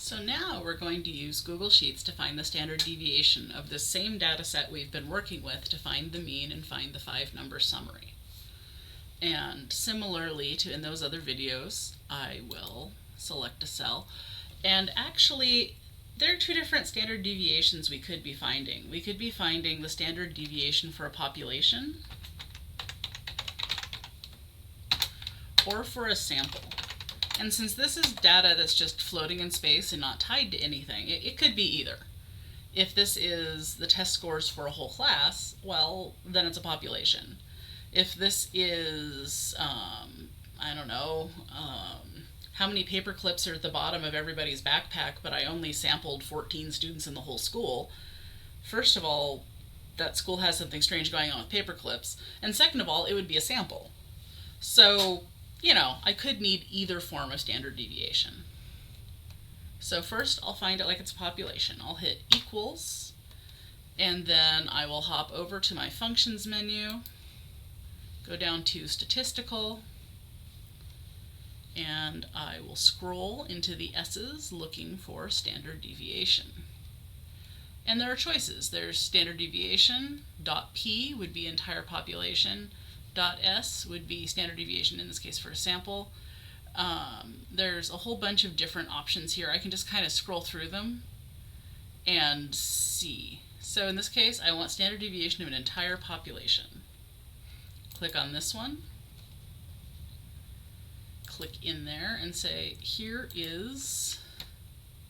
So now we're going to use Google Sheets to find the standard deviation of the same data set we've been working with to find the mean and find the 5-number summary. And similarly to in those other videos, I will select a cell. And actually, there are two different standard deviations we could be finding. We could be finding the standard deviation for a population or for a sample. And since this is data that's just floating in space and not tied to anything, it could be either. If this is the test scores for a whole class, well, then it's a population. If this is, I don't know, how many paper clips are at the bottom of everybody's backpack, but I only sampled 14 students in the whole school, first of all, that school has something strange going on with paper clips, and second of all, it would be a sample. So, you know, I could need either form of standard deviation. So first I'll find it like it's a population. I'll hit equals, and then I will hop over to my functions menu, go down to statistical, and I will scroll into the S's looking for standard deviation. And there are choices. There's standard deviation, .p would be entire population, .s would be standard deviation, in this case for a sample. There's a whole bunch of different options here. I can just kind of scroll through them and see. So in this case, I want standard deviation of an entire population. Click on this one, click in there and say, here is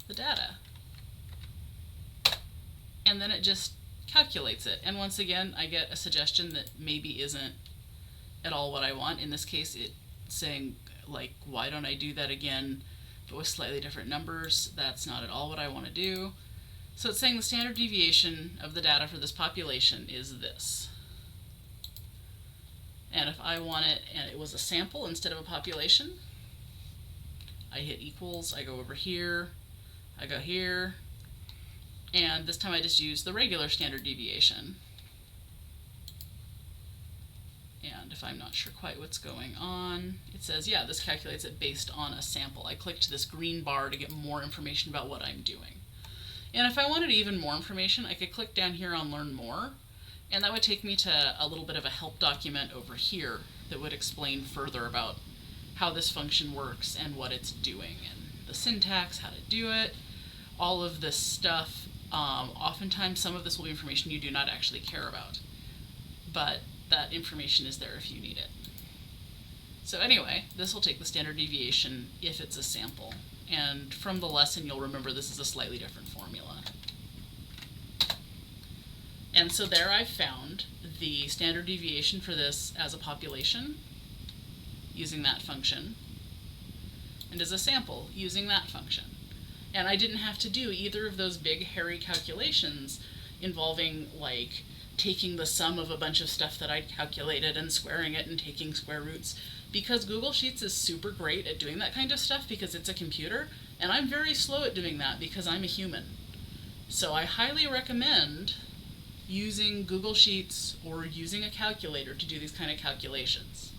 the data. And then it just calculates it. And once again, I get a suggestion that maybe isn't at all what I want. In this case, it's saying, like, why don't I do that again, but with slightly different numbers? That's not at all what I want to do. So it's saying the standard deviation of the data for this population is this. And if I want it, and it was a sample instead of a population, I hit equals, I go over here, I go here, and this time I just use the regular standard deviation. And if I'm not sure quite what's going on, it says, yeah, this calculates it based on a sample. I clicked this green bar to get more information about what I'm doing. And if I wanted even more information, I could click down here on Learn More, and that would take me to a little bit of a help document over here that would explain further about how this function works and what it's doing, and the syntax, how to do it, all of this stuff. Oftentimes some of this will be information you do not actually care about, but that information is there if you need it. So anyway, this will take the standard deviation if it's a sample. And from the lesson, you'll remember this is a slightly different formula. And so there I've found the standard deviation for this as a population, using that function, and as a sample, using that function. And I didn't have to do either of those big hairy calculations involving, like, taking the sum of a bunch of stuff that I'd calculated and squaring it and taking square roots, because Google Sheets is super great at doing that kind of stuff because it's a computer, and I'm very slow at doing that because I'm a human. So I highly recommend using Google Sheets or using a calculator to do these kind of calculations.